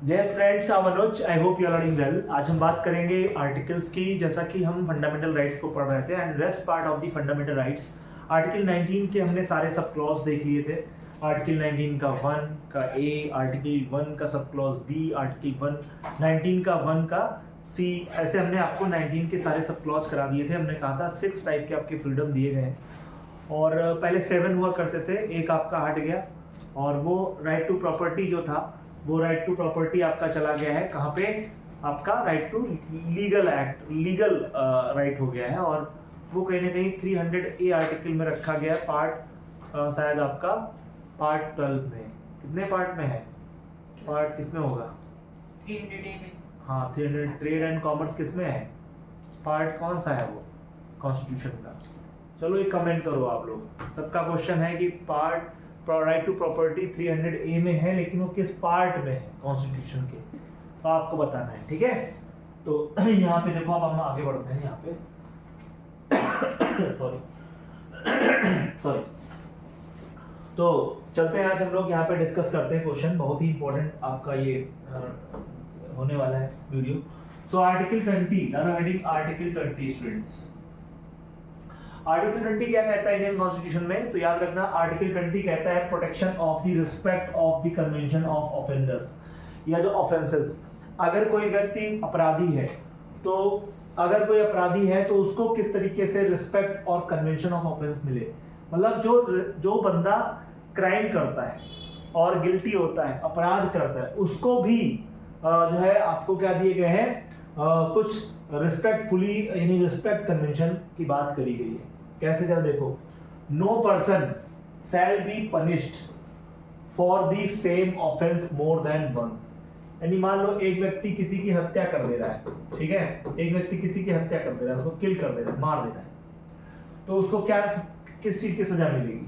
जय friends, I Manoj. I hope you are learning well. आज हम बात करेंगे आर्टिकल्स की। जैसा कि हम फंडामेंटल राइट्स को पढ़ रहे थे and rest part of the fundamental rights, article 19 के हमने सारे सब क्लॉज देख लिए थे। आर्टिकल 19 का 1 का ए, आर्टिकल 1 का सब क्लॉज बी, आर्टिकल 1 19 का 1 का सी, ऐसे हमने आपको 19 के सारे सब क्लॉज करा दिए थे। हमने कहा था 6 टाइप के आपके फ्रीडम दिए गए हैं और पहले 7 हुआ करते थे, एक आपका हट गया और वो राइट टू प्रॉपर्टी जो था, वो राइट टू प्रॉपर्टी आपका चला गया है कहाँ पे, आपका right to legal act, legal right हो गया है और वो कहीं ना कहीं 300A आर्टिकल में रखा गया है। पार्ट शायद आपका पार्ट 12 में, कितने पार्ट में है, पार्ट किसमें होगा, 300A में। हाँ 300। ट्रेड एंड कॉमर्स किसमें है, पार्ट कौन सा है वो, कॉन्स्टिट्यूशन का। चलो एक कमेंट करो आप लोग, सबका क्वेश्चन है कि part right to property 300A में है, लेकिन वो किस पार्ट में है कॉन्स्टिट्यूशन के, तो आपको बताना है, ठीक है। तो यहाँ पे देखो, अब हम आगे बढ़ते हैं यहाँ पे। सॉरी तो चलते हैं, आज हम लोग यहाँ पे डिस्कस करते हैं क्वेश्चन, बहुत ही इंपॉर्टेंट आपका ये होने वाला है video. So article 20, heading article 20 students. Article 20 क्या कहता है इंडियन कॉन्स्टिट्यूशन में, तो याद रखना आर्टिकल 20 कहता है protection of the respect of the convention of offenders, या जो ऑफेंसेस। अगर कोई व्यक्ति अपराधी है तो उसको किस तरीके से रिस्पेक्ट और कन्वेंशन ऑफ ऑफेंस मिले, मतलब जो बंदा क्राइम करता है और गिल्टी होता है, अपराध करता है, उसको भी जो है आपको क्या दिए गए हैं, कुछ रिस्पेक्टफुली, यानी रिस्पेक्ट कन्वेंशन की बात करी गई है। कैसे, जरा देखो, no person shall be punished for the same offence more than once. यानी मान लो एक व्यक्ति किसी की हत्या कर दे रहा है, ठीक है, एक व्यक्ति किसी की हत्या कर दे रहा है, उसको किल कर दे रहा है, मार दे रहा है, तो उसको क्या, किस चीज की सजा मिलेगी,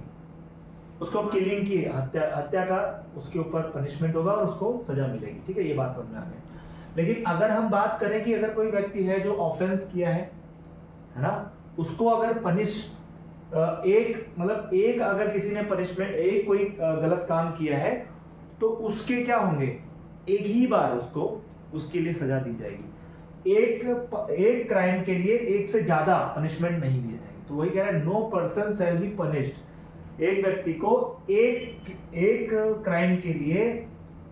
उसको किलिंग की, हत्या का उसके ऊपर पनिशमेंट होगा और उसको सजा मिलेगी, ठीक है, ये बात समझ में आ गई। लेकिन अगर हम बात करें कि अगर कोई व्यक्ति है जो ऑफेंस किया है ना, उसको अगर एक अगर किसी ने पनिशमेंट, एक कोई गलत काम किया है तो उसके क्या होंगे, एक ही बार उसको उसके लिए सजा दी जाएगी। एक क्राइम के लिए एक से ज्यादा पनिशमेंट नहीं दी जाएगी। तो वही कह रहा है, no person shall be punished. एक व्यक्ति को एक क्राइम के लिए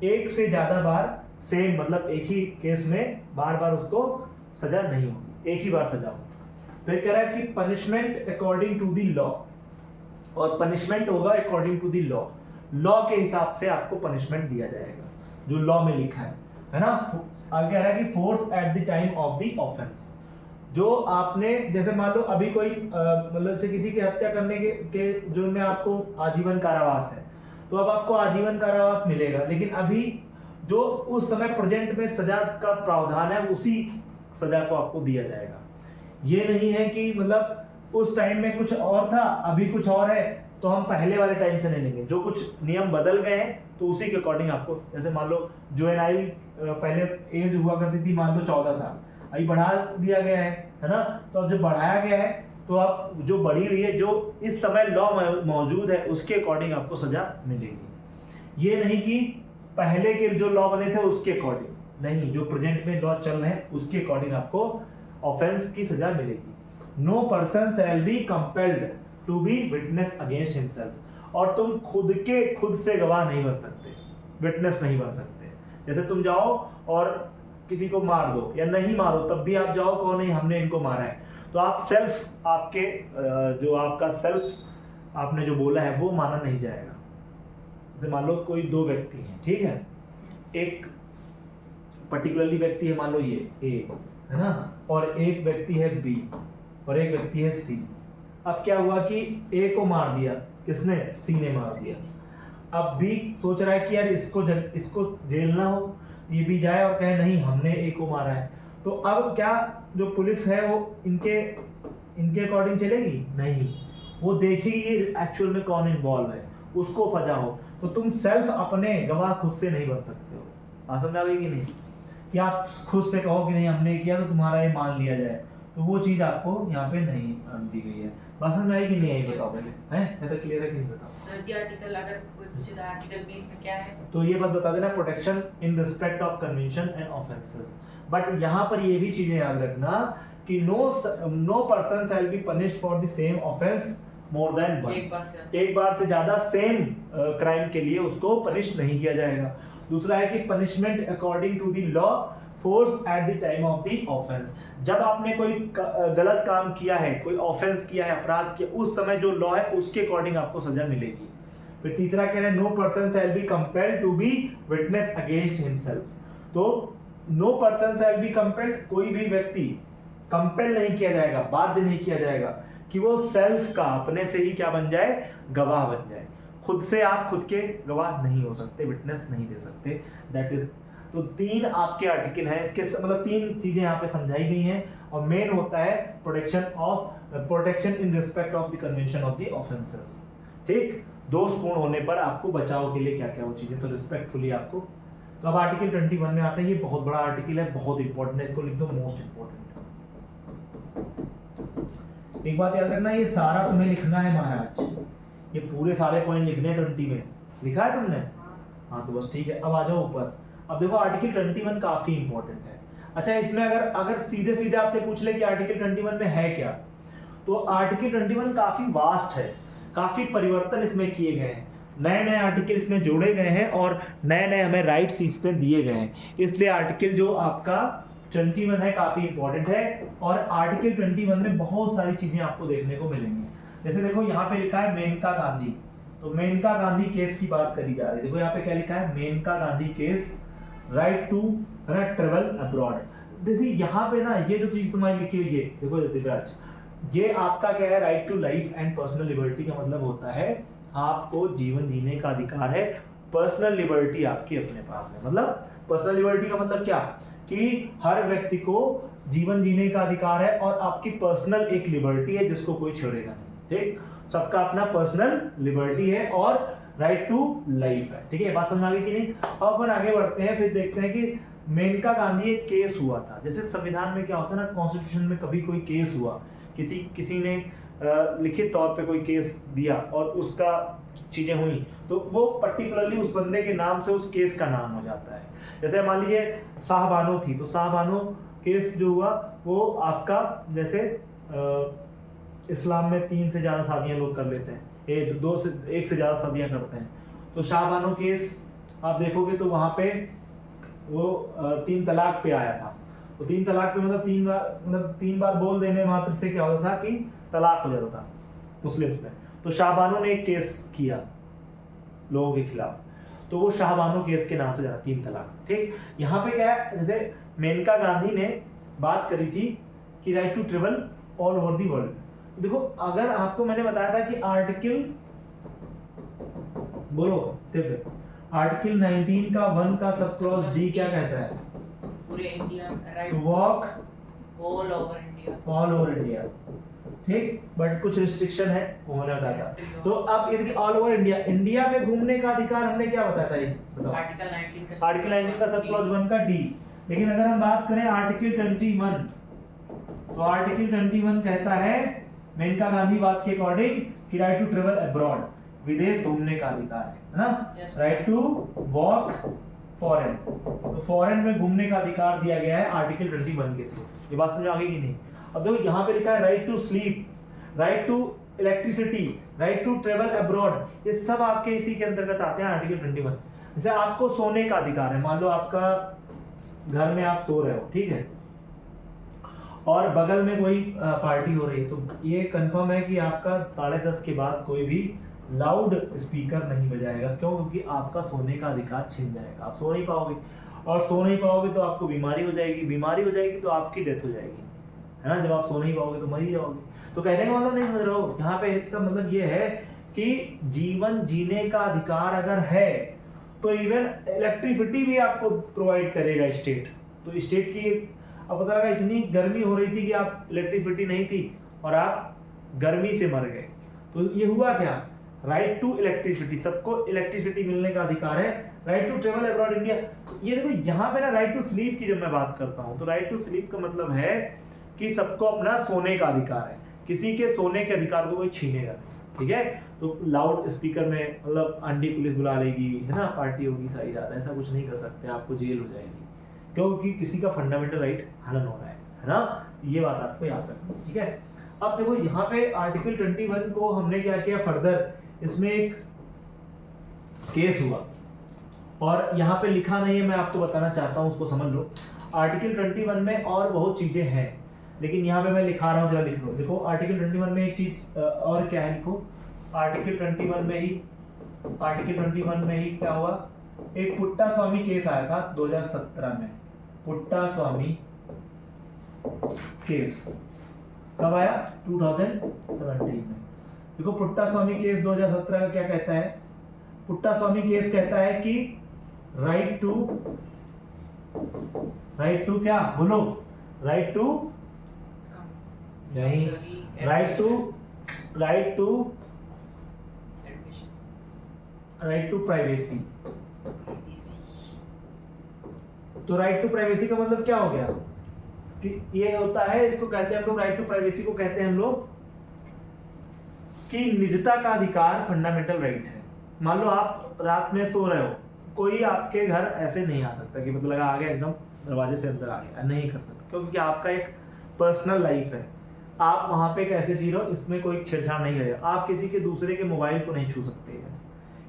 एक से ज्यादा बार, सेम मतलब एक ही केस में बार बार उसको सजा नहीं होगी, एक ही बार सजा होगी। फिर कह रहा है कि punishment according to the law, और पनिशमेंट होगा according to the law, law के हिसाब से आपको पनिशमेंट दिया जाएगा जो लॉ में लिखा है ना। आगे कह रहा है कि force at the time of the offence, जो आपने, जैसे मान लो अभी कोई मतलब से किसी की हत्या करने के जुर्म में आपको आजीवन कारावास है, तो अब आपको आजीवन कारावास मिलेगा, लेकिन अभी जो उस समय प्रेजेंट में सजा का प्रावधान है उसी सजा को आपको दिया जाएगा। ये नहीं है कि मतलब उस टाइम में कुछ और था, अभी कुछ और है, तो हम पहले वाले टाइम से नहीं लेंगे। जो कुछ नियम बदल गए हैं तो उसी के अकॉर्डिंग आपको, जैसे मान लो जुवेनाइल पहले एज हुआ करती थी, मान लो 14 साल, अभी बढ़ा दिया गया है ना। तो अब जब बढ़ाया गया है तो अब जो बढ़ी हुई है, जो इस समय लॉ मौजूद है, उसके अकॉर्डिंग आपको सजा मिलेगी। ये नहीं कि पहले के जो लॉ बने थे उसके अकॉर्डिंग, नहीं, जो प्रेजेंट में लॉ चल रहे हैं उसके अकॉर्डिंग आपको ऑफेंस की सजा मिलेगी। No person shall be compelled to be witness against himself, और तुम खुद से गवाह नहीं बन सकते, विटनेस नहीं बन सकते। जैसे तुम जाओ और किसी को मार दो या नहीं मारो, तब भी आप जाओ कहो नहीं हमने इनको मारा है, तो आप सेल्फ, आपके जो आपका सेल्फ आपने जो बोला है वो माना नहीं जाएगा। जैसे मान लो कोई दो व्यक्ति हैं, ठीक है, एक पर्टिकुलरली व्यक्ति है, मान लो ये ए है ना, और एक व्यक्ति है बी, और एक व्यक्ति है सी। अब क्या हुआ कि ए को मार दिया, किसने, सी ने मार दिया। अब बी सोच रहा है कि यार इसको जेल ना हो, ये भी जाए और कहे नहीं हमने ए को मारा है, तो अब क्या जो पुलिस है वो इनके अकॉर्डिंग चलेगी, नहीं, वो देखेगी ये एक्चुअल में कौन इन्वॉल्व है, उसको सजा हो। तो तुम सेल्फ अपने गवाह खुद से नहीं बन सकते हो। समझ आ गई कि नहीं, कि आप खुद से कहो कि नहीं हमने किया तो तुम्हारा ये मान लिया जाए, तो वो चीज आपको यहाँ पे नहीं दी गई है। बात समझ में आई कि नहीं आई बताओ पहले, हैं ऐसा क्लियर है कि नहीं बताओ। सर ये आर्टिकल अगर कोई पूछे तो आर्टिकल 20 में क्या है? तो ये बस बता देना, protection in respect of convention and offences. But यहाँ पर ये भी चीजें याद रखना कि no person shall be punished for the same offence more than one. एक बार से ज्यादा सेम क्राइम के लिए उसको पनिश नहीं किया जाएगा। दूसरा है कि punishment according to the law force at the time of the offence. जब आपने कोई गलत काम किया है, कोई ऑफेंस किया है, अपराध किया, उस समय जो लॉ है उसके अकॉर्डिंग आपको सजा मिलेगी। फिर तीसरा कह रहे हैं no person shall be compelled to be witness against himself. तो no person shall be compelled, कोई भी व्यक्ति कंपेल नहीं किया जाएगा, बाध्य नहीं किया जाएगा कि वो सेल्फ का, अपने से ही क्या बन जाए, गवाह बन जाए। खुद से आप खुद के गवाह नहीं हो सकते, विटनेस नहीं दे सकते। दैट इज, तो 3 आपके आर्टिकल हैं, इसके मतलब 3 चीजें यहाँ पे समझाई गई हैं। और मेन होता है protection in respect of the convention of the offences. ठीक, दोषपूर्ण होने पर आपको बचाव के लिए क्या क्या वो चीजें, तो रिस्पेक्टफुली आपको। तो अब आर्टिकल 21 में आते हैं। ये बहुत बड़ा आर्टिकल है, बहुत इंपॉर्टेंट है, इसको लिख दो मोस्ट इंपॉर्टेंट। एक बात याद रखना, ये सारा तुम्हें लिखना है महाराज, ये पूरे सारे पॉइंट लिखने हैं 20 में। लिखा है तुमने? हाँ तो बस ठीक है। अब आ जाओ ऊपर। अब देखो आर्टिकल 21 काफी इंपॉर्टेंट है। अच्छा, इसमें अगर सीधे सीधे आपसे पूछ ले कि आर्टिकल 21 में है क्या, तो आर्टिकल 21 काफी वास्ट है, काफी परिवर्तन इसमें किए गए हैं, नए नए आर्टिकल इसमें जोड़े गए हैं और नए नए हमें राइट्स इसमें दिए गए हैं। इसलिए आर्टिकल जो आपका 21 है काफी इंपॉर्टेंट है। और आर्टिकल 21 में बहुत सारी चीजें आपको देखने को मिलेंगी। जैसे देखो यहाँ पे लिखा है मेनका गांधी, तो मेनका गांधी केस की बात करी जा रही है। देखो यहाँ पे क्या लिखा है, Maneka Gandhi case, right to travel abroad. जैसे यहाँ पे ना ये जो चीज तुम्हारी लिखी हुई है, देखो दिव्यराज, ये आपका क्या है, right to life and personal liberty का मतलब होता है आपको जीवन जीने का अधिकार है, पर्सनल लिबर्टी आपकी अपने पास है। मतलब पर्सनल लिबर्टी का मतलब क्या, कि हर व्यक्ति को जीवन जीने का अधिकार है और आपकी पर्सनल एक लिबर्टी है जिसको कोई छोड़ेगा नहीं। ठीक, सबका अपना पर्सनल लिबर्टी है और राइट टू लाइफ है। ठीक है, बात समझ आ गई कि नहीं? अब अपन आगे बढ़ते हैं, फिर देखते हैं कि मेनका गांधी एक केस हुआ था। जैसे संविधान में क्या होता है ना, कॉन्स्टिट्यूशन में कभी कोई केस हुआ, किसी ने लिखित तौर पे कोई केस दिया और उसका चीजें हुई, तो वो पर्टिकुलरली उस बंदे के नाम से उस केस का नाम हो जाता है। जैसे मान लीजिए शाहबानो थी, तो शाहबानो केस जो हुआ वो आपका, जैसे इस्लाम में 3 से ज्यादा शादियां लोग कर लेते हैं, 1 से ज्यादा शादियां करते हैं, तो शाहबानो केस आप देखोगे तो वहां पे वो 3 तलाक पे आया था। तो 3 तलाक पे मतलब 3 बार बोल देने मात्र से क्या होता था कि तलाक हो जाता था मुस्लिम्स में। तो शाहबानो ने एक केस किया लोगों के खिलाफ, तो वो शाहबानो केस के नाम से जाना, 3 तलाक। ठीक, यहाँ पे क्या है, जैसे मेनका गांधी ने बात करी थी कि right to travel all over the world. देखो अगर आपको मैंने बताया था कि आर्टिकल, बोलो देखो, आर्टिकल 19 का 1 का सब क्लॉज डी क्या कहता है, पूरे India right to walk all over India, all over India. ठीक, बट कुछ रिस्ट्रिक्शन है, वो मैंने बताया था। तो अब ये देखिए ऑल ओवर इंडिया, इंडिया में घूमने का अधिकार हमने क्या बताया था, ये बताओ। आर्टिकल 19 का सब क्लॉज 1 का डी। लेकिन अगर हम बात करें आर्टिकल 21, तो आर्टिकल 21 कहता है मेनका गांधी बात के अकॉर्डिंग कि राइट टू ट्रेवल अब्रॉड, विदेश घूमने का अधिकार है ना, राइट टू वॉक फॉरेन, तो फॉरेन में घूमने का अधिकार दिया गया है आर्टिकल 21 के थ्रू। ये बात समझ आ गई कि नहीं? अब देखो यहाँ पे लिखा है right to sleep, right to electricity, right to travel abroad, ये सब आपके इसी के अंतर्गत आते हैं आर्टिकल 21। जैसे आपको सोने का अधिकार है, मान लो आपका घर में आप सो रहे हो, ठीक है, और बगल में कोई पार्टी हो रही है, तो ये कंफर्म है कि आपका 10:30 के बाद कोई भी लाउड स्पीकर नहीं बजाएगा। क्यों? क्योंकि आपका सोने का अधिकार छिन जाएगा, आप सो नहीं पाओगे, और सो नहीं पाओगे तो आपको बीमारी हो जाएगी, बीमारी हो जाएगी तो आपकी डेथ हो जाएगी, है ना। जब आप सो नहीं पाओगे तो मर ही जाओगे। तो कहने का मतलब नहीं समझ रहे हो, यहाँ पे इसका मतलब ये है कि जीवन जीने का अधिकार अगर है तो इवन इलेक्ट्रिसिटी भी आपको प्रोवाइड करेगा स्टेट। तो स्टेट की, अब पता लगा इतनी गर्मी हो रही थी कि आप इलेक्ट्रिसिटी नहीं थी और आप गर्मी से मर गए, तो ये हुआ क्या, राइट टू इलेक्ट्रिसिटी, सबको इलेक्ट्रिसिटी मिलने का अधिकार है, right to travel abroad India. ये देखो यहाँ पे ना राइट टू स्लीप की जब मैं बात करता हूँ, तो राइट टू स्लीप का मतलब है कि सबको अपना सोने का अधिकार है, किसी के सोने के अधिकार को कोई छीनेगा नहीं, ठीक है। तो लाउड स्पीकर में मतलब आंटी पुलिस बुला लेगी, है ना, पार्टी होगी, सारी रात, ऐसा कुछ नहीं कर सकते, आपको जेल हो जाएगी, क्योंकि किसी का फंडामेंटल राइट हनन हो रहा है ना। ये बात आपको याद रखनी, ठीक है। अब देखो यहाँ पे आर्टिकल 21 को हमने क्या किया फर्दर, इसमें एक केस हुआ और यहाँ पे लिखा नहीं है, मैं आपको बताना चाहता हूँ, उसको समझ लो। आर्टिकल 21 में और बहुत चीजें हैं, लेकिन यहाँ पे मैं लिखा रहा हूँ, जरा लिख लो। देखो आर्टिकल 21 में एक चीज और क्या है, लिखो। आर्टिकल 21 में ही क्या हुआ, एक पुट्टा स्वामी केस आया था 2017 में। पुट्टा स्वामी केस कब आया, 2017 में। देखो पुट्टा स्वामी केस 2017 का क्या कहता है, पुट्टा स्वामी केस कहता है कि राइट टू क्या बोलो, राइट टू नहीं, राइट टू प्राइवेसी। तो राइट टू प्राइवेसी का मतलब क्या हो गया कि ये होता है, इसको कहते हैं हम लोग, राइट टू प्राइवेसी को कहते हैं हम लोग कि निजता का अधिकार फंडामेंटल राइट है। मान लो आप रात में सो रहे हो, कोई आपके घर ऐसे नहीं आ सकता कि मतलब आ गया एकदम दरवाजे से अंदर आ गया, नहीं कर सकता, क्योंकि आपका एक पर्सनल लाइफ है, आप वहां पे कैसे जी रहे हो, इसमें कोई छेड़छाड़ नहीं करेगा। आप किसी के दूसरे के मोबाइल को नहीं छू सकते हैं,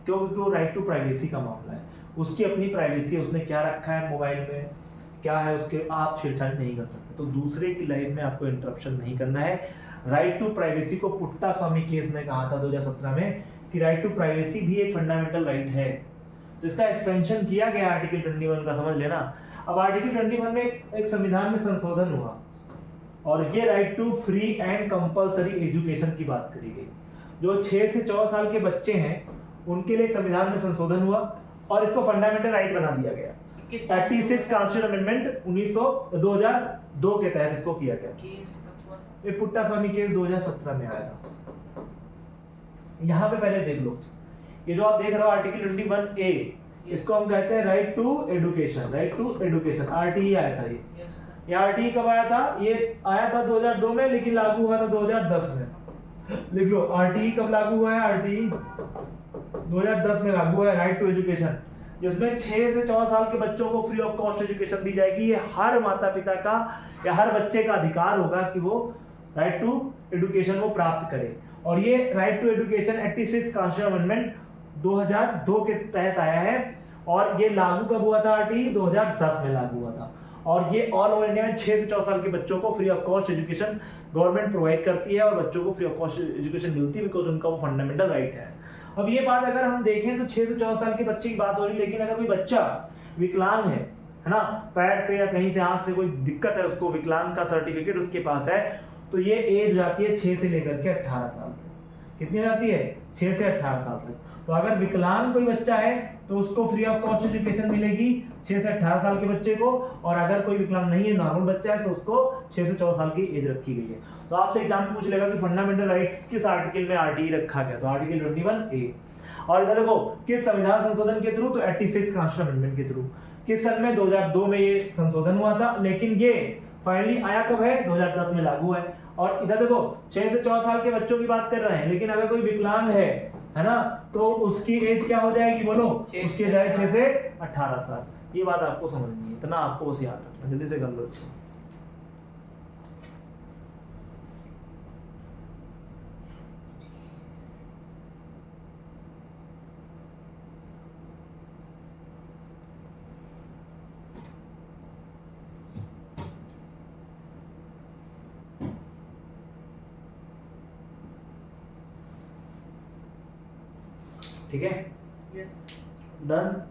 क्योंकि वो राइट टू प्राइवेसी का मामला है, उसकी अपनी प्राइवेसी है, उसने क्या रखा है मोबाइल में, क्या है उसके, आप छेड़छाड़ नहीं कर सकते। तो दूसरे की लाइफ में आपको इंटरप्शन नहीं करना है। राइट टू प्राइवेसी को पुट्टा स्वामी केस ने कहा था 2017 में कि राइट टू प्राइवेसी भी एक फंडामेंटल राइट है। तो इसका एक्सपेंशन किया गया आर्टिकल 21 का, समझ लेना। अब आर्टिकल 21 में एक संविधान में संशोधन हुआ और ये right to free and compulsory education की बात करी गई। जो 6 से 14 साल के बच्चे हैं उनके लिए संविधान में संशोधन हुआ और इसको फंडामेंटल राइट बना दिया गया। 36 कॉन्स्टिट्यूशन अमेंडमेंट 2002 के तहत इसको किया गया। ये पुट्टा स्वामी केस 2017 में आया था। यहाँ पे पहले देख लो, ये जो आप देख रहे हो आर्टिकल 21A, इसको हम कहते हैं right to education. Right to education RTE आया था। ये आरटीई कब आया था, ये आया था 2002 में, लेकिन लागू हुआ था 2010 में। लिख लो आरटीई कब लागू हुआ है, आरटीई 2010 में लागू हुआ है, राइट टू एजुकेशन, जिसमें 6 से 14 साल के बच्चों को फ्री ऑफ कॉस्ट एजुकेशन दी जाएगी। ये हर माता पिता का या हर बच्चे का अधिकार होगा कि वो राइट टू एजुकेशन को प्राप्त करे। और ये right to education 86 constitution amendment 2002 के तहत आया है और ये लागू कब हुआ था, आरटीई 2010 में लागू हुआ था। और ये ऑल ओवर इंडिया में 6 से 14 साल के बच्चों को free of cost education government provide करती है और बच्चों को फ्री ऑफ कॉस्ट एजुकेशन मिलती है बिकॉज उनका वो फंडामेंटल राइट है। अब ये बात अगर हम देखें तो 6 से 14 साल के बच्चे की बात हो रही है, लेकिन अगर कोई बच्चा विकलांग है ना, पैर से या कहीं से आंख से कोई दिक्कत है, उसको विकलांग का सर्टिफिकेट उसके पास है, तो ये एज जाती है 6 से लेकर के 18 साल तक। कितनी हो जाती है, 6 से 18 साल तक। तो अगर विकलांग कोई बच्चा है तो उसको फ्री ऑफ कॉस्ट एजुकेशन मिलेगी 6 से 18 साल के बच्चे को, और अगर कोई विकलांग नहीं है, नॉर्मल बच्चा है, तो उसको 6 से 14 साल की एज रखी गई है। तो आपसे एग्जाम पूछ लेगा कि फंडामेंटल राइट्स किस आर्टिकल में आरटीई रखा गया, तो आर्टिकल 21A। और इधर देखो किस संविधान संशोधन के थ्रू, तो 86 कॉन्स्टिट्यूशन अमेंडमेंट के थ्रू। किस सन में, 2002 में ये संशोधन हुआ था, लेकिन ये फाइनली आया कब है, 2010 में लागू है। और इधर देखो 6 से 14 साल के बच्चों की बात कर रहे हैं, लेकिन अगर कोई विकलांग है ना, तो उसकी एज क्या हो जाएगी बोलो, उसकी एज आएगी 6 से 18 साल। ये बात आपको समझनी है, इतना आपको बस याद रखना, जल्दी से कर लो इसको। ठीक है, यस डन।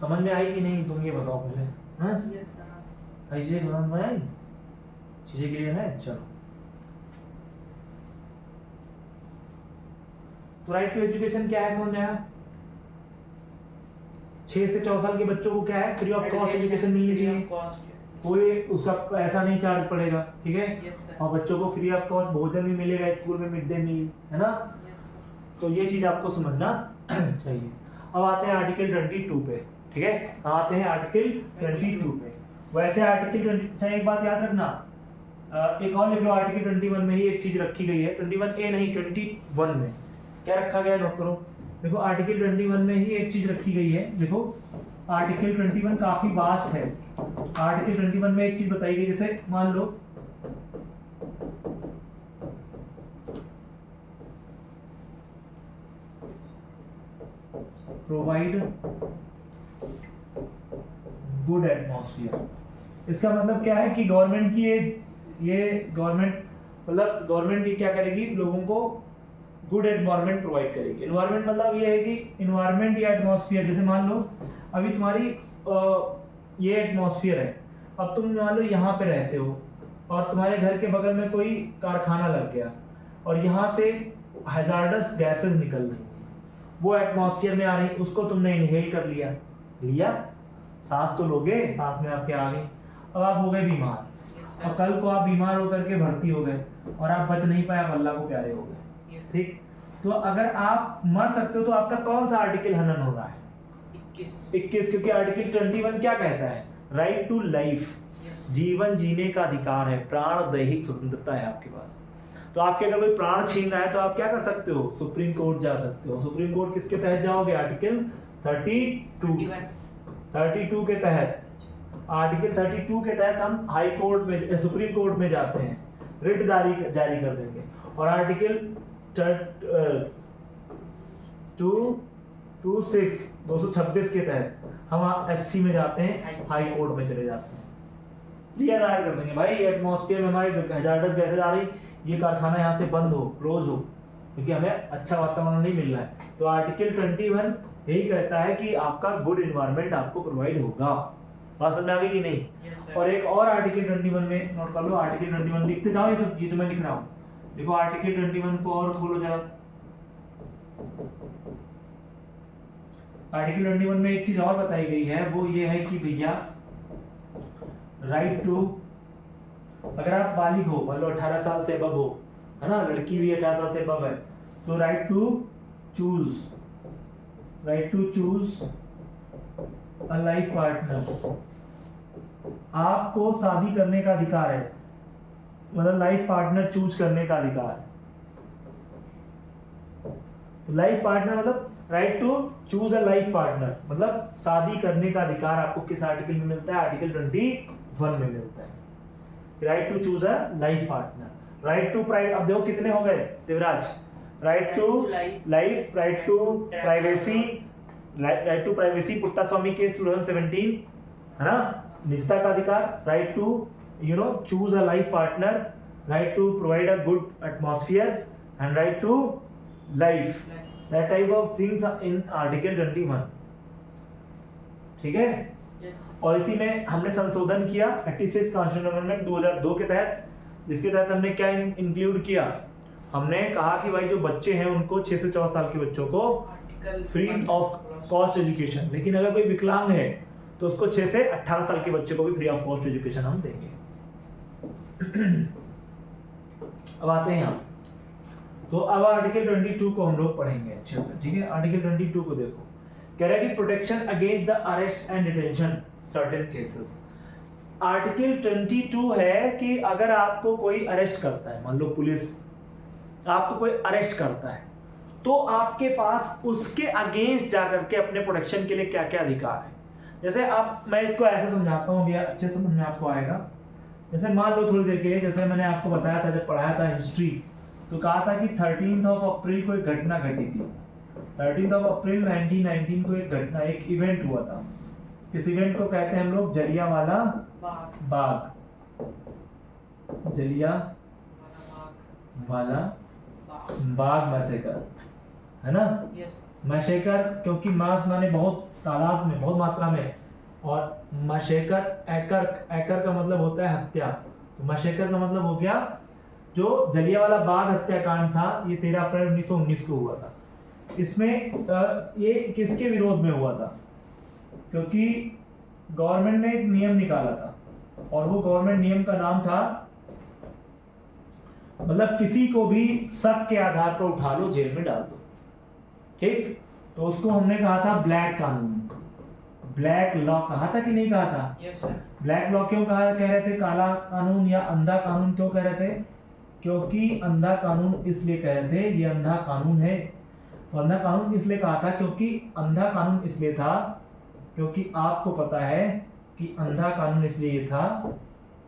समझ में आई कि नहीं, तुम ये बताओ पहले। हाँ यस सर, चीजें समझ में आई, चीजें क्लियर है। चलो, तो राइट टू एजुकेशन क्या है, समझ में आया। 6 से 14 साल के बच्चों को क्या है, फ्री ऑफ कॉस्ट एजुकेशन मिलनी चाहिए, कोई उसका पैसा नहीं चार्ज पड़ेगा, ठीक है। यस सर, और बच्चों को फ्री ऑफ कॉस्ट भोजन भी मिलेगा स्कूल में, मिड डे मील, है ना। यस सर, तो ये चीज आपको समझना चाहिए। अब आते हैं आर्टिकल 22 पे। ठीक है, आते हैं आर्टिकल 22 पे। वैसे आर्टिकल 20, अच्छा एक बात याद रखना, एक और लिख लो, आर्टिकल 21 में ही एक चीज रखी गई है, 21A नहीं 21 में क्या रखा गया है, नोट करो। देखो आर्टिकल 21 में ही एक चीज रखी गई है, देखो आर्टिकल 21 काफी वास्ट है। आर्टिकल 21 में एक चीज बताई गई, जैसे मान लो प्रोवाइड गुड एटमॉस्फेयर। इसका मतलब क्या है कि गवर्नमेंट की ये गवर्नमेंट मतलब गवर्नमेंट ये क्या करेगी, लोगों को गुड एनवायरनमेंट प्रोवाइड करेगी। एनवायरनमेंट मतलब ये है कि एनवायरनमेंट या एटमॉस्फेयर, जैसे मान लो अभी तुम्हारी ये एटमॉस्फेयर है, अब तुम मान लो यहाँ पे रहते हो और तुम्हारे घर के बगल में कोई कारखाना लग गया और यहाँ से हैजार्डस गैसेस निकल रही हैं, वो एटमॉस्फेयर में आ रही, उसको तुमने इनहेल कर लिया, सांस तो लोगे, सांस में आपके आ गई, अब आप हो गए बीमार, और कल को आप बीमार होकर के भर्ती हो गए और आप बच नहीं पाए, आप अल्लाह को प्यारे हो गए, ठीक। तो अगर आप मर सकते हो तो आपका कौन सा आर्टिकल हनन हो रहा है? 21, क्योंकि आर्टिकल 21 क्या कहता है? राइट टू लाइफ, जीवन जीने का अधिकार है, प्राण दैहिक स्वतंत्रता है आपके पास। तो आपके अगर कोई प्राण छीन रहा है तो आप क्या कर सकते हो? सुप्रीम कोर्ट जा सकते हो। सुप्रीम कोर्ट किसके तहत जाओगे? आर्टिकल 32 के तहत। आर्टिकल 32 के तहत हम हाई कोर्ट में, सुप्रीम कोर्ट में जाते हैं, रिट जारी कर देंगे। और आर्टिकल 226 के तहत हम एससी में जाते हैं, हाई कोर्ट में चले जाते हैं, क्लियर दायर कर देंगे भाई एटमॉस्फेयर में हमारी हैजार्डस गैसेज आ रही, ये कारखाना यहाँ से बंद हो, क्लोज हो, क्योंकि हमें अच्छा वातावरण नहीं मिल रहा है। तो आर्टिकल 21 यही कहता है कि आपका गुड एनवायरनमेंट आपको प्रोवाइड होगा। बात समझ में आ गई कि नहीं? और एक और आर्टिकल 21 में नोट कर लो, आर्टिकल 21 लिखते जाओ, ये सब ये जो मैं लिख रहा हूँ, देखो आर्टिकल 21 को और खोलो जरा। आर्टिकल 21 में एक चीज और बताई गई है, वो ये है कि भैया राइट टू, अगर आप बालिग हो, मान लो 18 साल से अबव हो, है ना, लड़की भी 18 साल से अबव है, तो right to choose a life partner, आपको शादी करने का अधिकार है, मतलब लाइफ पार्टनर चूज करने का अधिकार। तो लाइफ पार्टनर मतलब right to choose a life partner, मतलब शादी करने का अधिकार आपको किस आर्टिकल में मिलता है? आर्टिकल 21 में मिलता है। Right to choose a life partner, right to private, अब देखो कितने हो गए Devraj, right to life, right to privacy, right to privacy Puttaswamy case 2017, है ना, निजता का अधिकार, right to choose a life partner, right to provide a good atmosphere and right to life, that type of things in article 21, ठीक है। और इसी में हमने संशोधन किया 36 कॉन्स्टिट्यूशन अमेंडमेंट 2002 के तहत, जिसके तहत हमने क्या इंक्लूड किया? हमने कहा कि भाई जो बच्चे हैं उनको 6 से 14 साल के बच्चों को फ्री ऑफ कॉस्ट एजुकेशन, लेकिन अगर कोई विकलांग है तो उसको 6 से 18 साल के बच्चे को भी फ्री ऑफ कॉस्ट एजुकेशन हम देंगे। अब आते हैं यहाँ, तो अब आर्टिकल 22 को हम लोग पढ़ेंगे अच्छे से, ठीक है। आर्टिकल 22 को देखो, कह रहा है कि protection against the arrest and detention certain cases. Article 22 है कि अगर आपको कोई अरेस्ट करता है, मान लो पुलिस आपको कोई अरेस्ट करता है, तो आपके पास उसके अगेंस्ट जाकर के अपने प्रोटेक्शन के लिए क्या क्या अधिकार है। जैसे आप, मैं इसको ऐसे समझाता हूँ, भैया अच्छे समझ में आपको आएगा। जैसे मान लो थोड़ी देर के लिए, जैसे मैंने आपको बताया था जब पढ़ाया था हिस्ट्री, तो कहा था कि 13 अप्रैल को एक घटना घटी थी। 13 अप्रैल 1919 को एक घटना, एक इवेंट हुआ था। इस इवेंट को कहते हैं हम लोग जलियांवाला बाग, जलियांवाला बाग मैसेकर, है ना। मैसेकर क्योंकि मास माने बहुत तादाद में, बहुत मात्रा में, और मैसेकर एकड़ का मतलब होता है हत्या, तो मैसेकर का मतलब हो गया जो जलियांवाला बाग हत्याकांड था, ये 13 अप्रैल 1919 को हुआ था। इसमें ये किसके विरोध में हुआ था? क्योंकि गवर्नमेंट ने एक नियम निकाला था, और वो गवर्नमेंट नियम का नाम था, मतलब किसी को भी शक के आधार पर उठा लो, जेल में डाल दो, ठीक। तो उसको हमने कहा था ब्लैक कानून। ब्लैक लॉ कहा था कि नहीं कहा था? Yes, sir. ब्लैक लॉ क्यों कहा कह रहे थे, काला कानून या अंधा कानून क्यों कह रहे थे? क्योंकि अंधा कानून इसलिए कह रहे थे ये अंधा कानून है। तो अंधा कानून इसलिए कहा था क्योंकि अंधा कानून इसलिए था क्योंकि आपको पता है कि अंधा कानून इसलिए था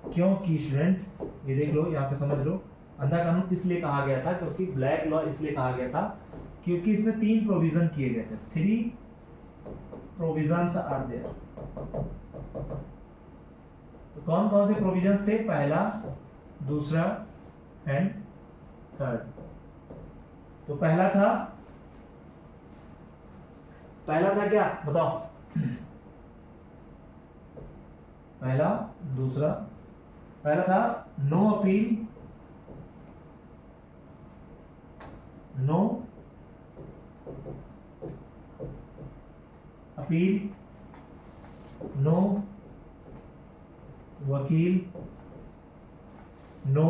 क्योंकि स्टूडेंट ये देख लो, यहाँ पे समझ लो, अंधा कानून इसलिए कहा गया था क्योंकि ब्लैक लॉ इसलिए कहा गया था क्योंकि इसमें 3 प्रोविजन किए गए थे। 3 प्रोविजंस आर देयर। तो कौन कौन से प्रोविजंस थे? पहला, दूसरा एंड थर्ड। तो पहला था क्या बताओ? पहला, दूसरा, पहला था no appeal, no appeal, no वकील, नो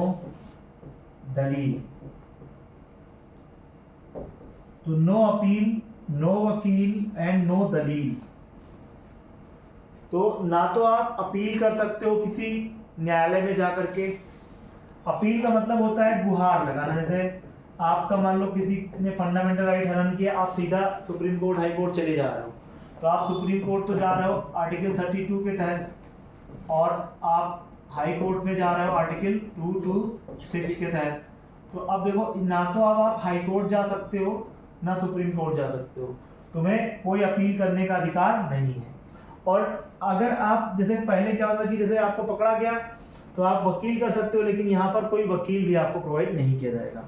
दलील। तो नो अपील, नो वकील एंड नो दलील। तो ना तो आप अपील कर सकते हो किसी न्यायालय में जाकर के। अपील का मतलब होता है गुहार लगाना। जैसे आपका मान लो किसी ने फंडामेंटल राइट हनन किया, आप सीधा सुप्रीम कोर्ट, हाई कोर्ट चले जा रहे हो, तो आप सुप्रीम कोर्ट तो जा रहे हो आर्टिकल 32 के तहत, और आप हाई कोर्ट में जा रहे हो आर्टिकल 226 के तहत। तो अब देखो, ना तो अब आप हाई कोर्ट जा सकते हो ना सुप्रीम कोर्ट जा सकते हो, तुम्हें कोई अपील करने का अधिकार नहीं है। और अगर आप, जैसे पहले क्या होता कि जैसे आपको पकड़ा गया तो आप वकील कर सकते हो, लेकिन यहाँ पर कोई वकील भी आपको प्रोवाइड नहीं किया जाएगा।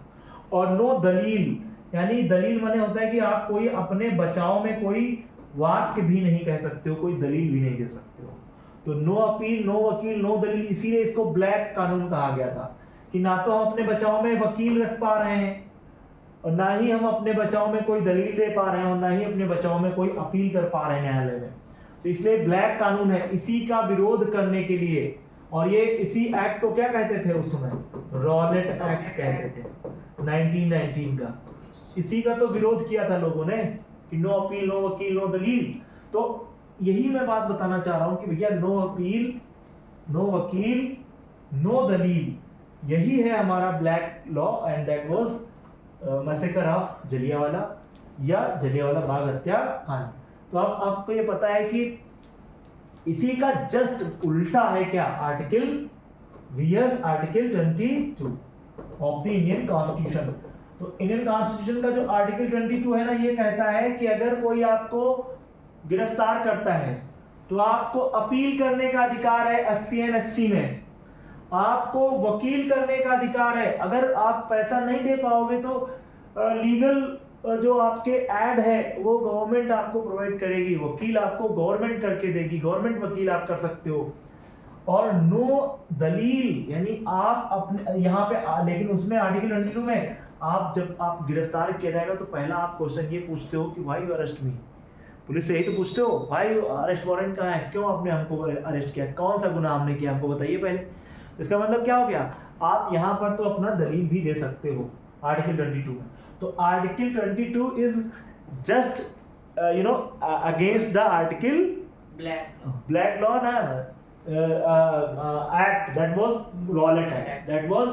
और नो दलील, यानी दलील माने होता है कि आप कोई अपने बचाव में कोई वाक्य भी नहीं कह सकते हो, कोई दलील भी नहीं दे सकते हो। तो नो अपील, नो वकील, नो दलील, इसीलिए इसको ब्लैक कानून कहा गया था कि ना तो हम अपने बचाव में वकील रख पा रहे हैं और ना ही हम अपने बचाव में कोई दलील दे पा रहे हैं और ना ही अपने बचाव में कोई अपील कर पा रहे हैं न्यायालय में। तो इसलिए ब्लैक कानून है। इसी का विरोध करने के लिए, और ये इसी एक्ट को क्या कहते थे उस समय? रॉलेट एक्ट कहते थे, 1919 का। इसी का तो विरोध किया था लोगों ने कि नो अपील, नो वकील, नो दलील। तो यही मैं बात बताना चाह रहा हूं कि भैया नो अपील, नो वकील, नो दलील, यही है हमारा black law. And that was massacre of Jallianwala या जलियांवाला बाग हत्याकांड। तो अब आपको ये पता है कि इसी का जस्ट उल्टा है क्या? Article 22 of the Indian constitution. तो इंडियन कॉन्स्टिट्यूशन का जो आर्टिकल 22 है ना, ये कहता है कि अगर कोई आपको गिरफ्तार करता है तो आपको अपील करने का अधिकार है 80 NSC में, आपको वकील करने का अधिकार है। अगर आप पैसा नहीं दे पाओगे तो लीगल जो आपके ऐड है वो गवर्नमेंट आपको प्रोवाइड करेगी, वकील आपको गवर्नमेंट करके देगी, गवर्नमेंट वकील आप कर सकते हो। और नो दलील, यानी आप अपने यहाँ पे लेकिन उसमें आर्टिकल 22 में आप जब आप गिरफ्तार किया जाएगा तो पहला आप क्वेश्चन ये पूछते हो कि why you arrest me. Police से यही तो पूछते हो, भाई अरेस्ट वारंट कहाँ है, क्यों आपने हमको अरेस्ट किया, कौन सा गुनाह हमने किया, हमको बताइए पहले। इसका मतलब क्या हो गया? आप यहाँ पर तो अपना दलील भी दे सकते हो आर्टिकल 22 में। तो article 22 is just against the article black law ना act, that was Rowlatt act, that was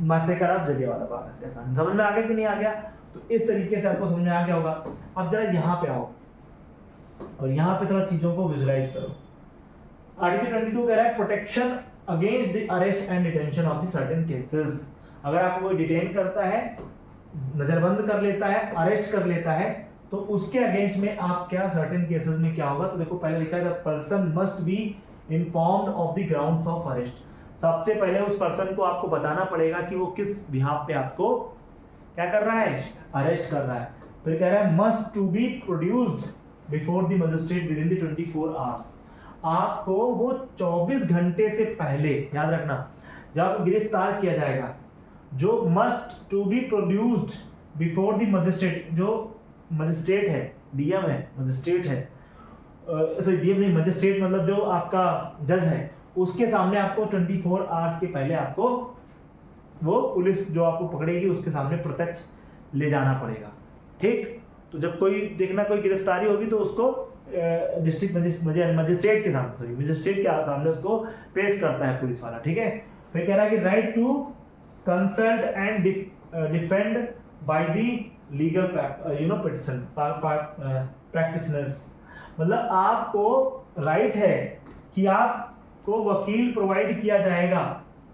massacre of Jallianwala Bagh हत्याकांड। समझ में आ गया कि नहीं आ गया? तो इस तरीके से आपको समझ में आ गया होगा। अब जरा यहाँ पे आओ और यहाँ पे थोड़ा चीजों को विजुलाइज करो। आर्टिकल 22 कह रहा है protection against the arrest and detention of the certain cases. अगर आपको कोई डिटेन करता है, नजरबंद कर लेता है, अरेस्ट कर लेता है, तो उसके अगेंस्ट में आप क्या सर्टेन केसेस में क्या होगा? तो देखो पहले लिखा है the person must be informed of the grounds of arrest. सबसे पहले उस पर्सन को आपको बताना पड़ेगा कि वो किस बिहाफ पे आपको क्या कर रहा है? अरेस्ट कर रहा है। फिर कह रहा है must to be produced before the magistrate within the 24 hours. आपको वो 24 घंटे से पहले, याद रखना, जब गिरफ्तार किया जाएगा, जो must to be produced before the magistrate, जो मजिस्ट्रेट है, डीएम है, मजिस्ट्रेट है, सॉरी डीएम नहीं, मजिस्ट्रेट मतलब जो आपका जज है, उसके सामने आपको 24 आवर्स के पहले आपको वो पुलिस जो आपको पकड़ेगी उसके सामने प्रत्यक्ष ले जाना पड़ेगा। ठीक? तो जब कोई देखना कोई गिरफ्तारी होगी तो उसको डिस्ट्रिक्ट मजिस्ट्रेट के सामने मजिस्ट्रेट के सामने उसको पेश करता है पुलिस वाला, ठीक है। फिर कह रहा है कि right to consult and defend by the legal petition practitioners, मतलब आपको राइट है कि आपको वकील प्रोवाइड किया जाएगा।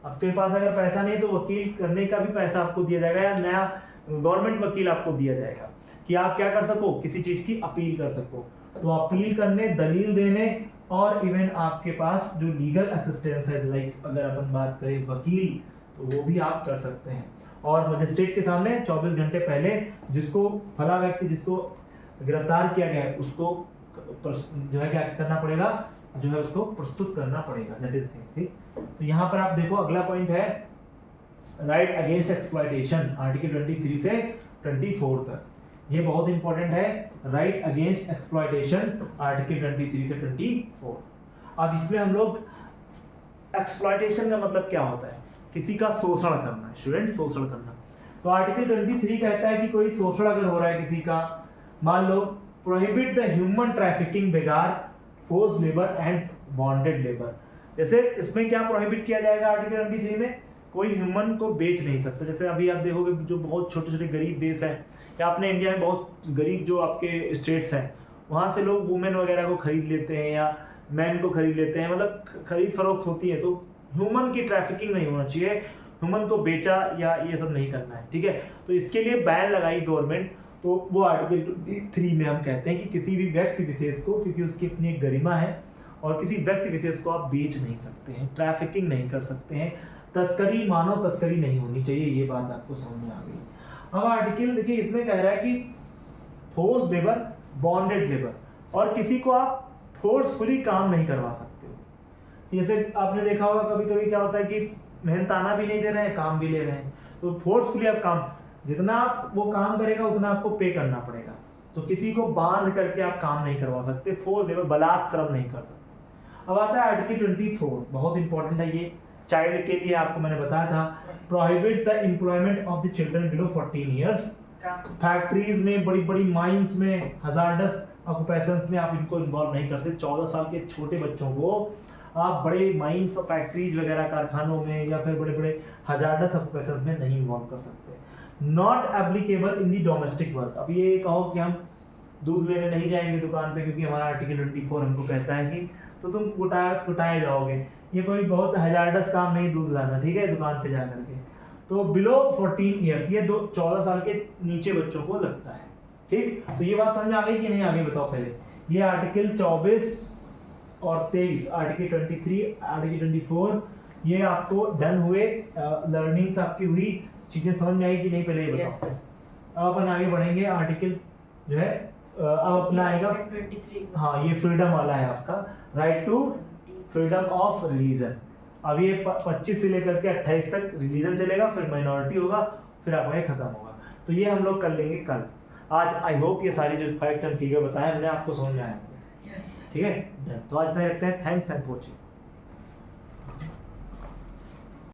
आपके पास अगर पैसा नहीं तो वकील करने का भी पैसा आपको दिया जाएगा, या नया गवर्नमेंट वकील आपको दिया जाएगा कि आप क्या कर सको, किसी चीज की अपील कर सको। तो अपील करने, दलील देने और इवन आपके पास जो लीगल असिस्टेंस है, लाइक अगर अपन बात करें वकील, तो वो भी आप कर सकते हैं। और मजिस्ट्रेट के सामने 24 घंटे पहले जिसको फला व्यक्ति जिसको गिरफ्तार किया गया है उसको जो है क्या करना पड़ेगा, जो है उसको प्रस्तुत करना पड़ेगा, दैट इज थिंग, ठीक। तो यहाँ पर आप देखो अगला पॉइंट है राइट अगेंस्ट एक्सप्लॉयटेशन, आर्टिकल 23 से 24 तक। ये बहुत इंपॉर्टेंट है, राइट अगेंस्ट एक्सप्लॉयटेशन आर्टिकल 23 से 24। अब इसमें हम लोग एक्सप्लॉयटेशन का मतलब क्या होता है, किसी का शोषण करना, स्टूडेंट शोषण करना। तो आर्टिकल 23 कहता है कि कोई शोषण अगर हो रहा है किसी का, मान लो प्रोहिबिट द ह्यूमन ट्रैफिकिंग, बेगार, force labour and bonded labour. जैसे इसमें क्या प्रोहिबिट किया जाएगा आर्टिकल 23 में, कोई ह्यूमन को बेच नहीं सकता। जैसे अभी आप देखोगे जो बहुत छोटे छोटे गरीब देश हैं, या अपने इंडिया में बहुत गरीब जो आपके स्टेट्स हैं, वहाँ से लोग वुमेन वगैरह को खरीद लेते हैं या मैन को खरीद लेते हैं, मतलब खरीद फरोख्त होती है। तो ह्यूमन की ट्रैफिकिंग नहीं होना चाहिए, ह्यूमन को बेचा या ये सब नहीं करना है, ठीक है। तो इसके लिए बैन लगाई गवर्नमेंट। तो वो आर्टिकल 23 में हम कहते हैं कि किसी भी व्यक्ति विशेष को, क्योंकि उसकी अपनी एक गरिमा है, और किसी व्यक्ति विशेष को आप बेच नहीं सकते हैं, ट्रैफिकिंग नहीं कर सकते हैं, तस्करी, मानव तस्करी नहीं होनी चाहिए। ये बात आपको समझ में आ गई। अब आर्टिकल देखिए इसमें कह रहा है कि फोर्स लेबर, बॉन्डेड लेबर, और किसी को आप फोर्सफुली काम नहीं करवा सकते हो। जैसे आपने देखा होगा कभी कभी क्या होता है कि मेहनताना भी नहीं दे रहे हैं, काम भी ले रहे हैं, तो फोर्सफुली आप काम, जितना आप वो काम करेगा उतना आपको पे करना पड़ेगा। तो किसी को बांध करके आप काम नहीं करवा सकते, फोर्स लेबर, बलात् श्रम नहीं कर सकते। अब आता है आर्टिकल 24, बहुत इंपॉर्टेंट है ये, चाइल्ड के लिए आपको मैंने बताया था, prohibit the employment of the children below 14 years. Factories में, बड़ी बड़ी माइंस में, हजार्डस ऑक्यूपेशंस में आप इनको इन्वॉल्व नहीं कर सकते। 14 साल के छोटे बच्चों को आप बड़े माइंस, फैक्ट्रीज वगैरह, कारखानों में या फिर बड़े बड़े हजार्डस ऑक्यूपेशंस में नहीं इन्वॉल्व कर सकते। Not applicable in the domestic work. अब ये कहो कि हम दूध लेने नहीं जाएंगे दुकान पे क्योंकि हमारा आर्टिकल 24 हमको कहता है कि तो तुम कुटाए जाओगे, ये कोई बहुत हजार्डस काम नहीं दूध लाना, ठीक है, दुकान पे जा करके। तो बिलो 14 ईयर्स, ये 14 साल के नीचे बच्चों को लगता है, ठीक। तो ये बात समझ आ गई कि नहीं आ गई, बताओ पहले। ये आर्टिकल 24 और 23, आर्टिकल 23, आर्टिकल 24, ये आपको डन हुए, लर्निंग्स आपकी हुई, चीजें समझ में आई कि नहीं, पहले ये बताओ। अब अपन आगे बढ़ेंगे, आर्टिकल जो है अब अपना आएगा, हाँ, ये फ्रीडम वाला है आपका, right to freedom of religion. अब ये 25 से लेकर के 28 तक रिलीजन चलेगा, फिर माइनॉरिटी होगा, फिर आपका ये खत्म होगा। तो ये हम लोग कर लेंगे कल। आज आई होप ये सारी जो फैक्ट एंड फिगर बताए हमने आपको समझ में आया, ठीक है। तो आज इतना रखते हैं, थैंक्स एंड वॉचिंग।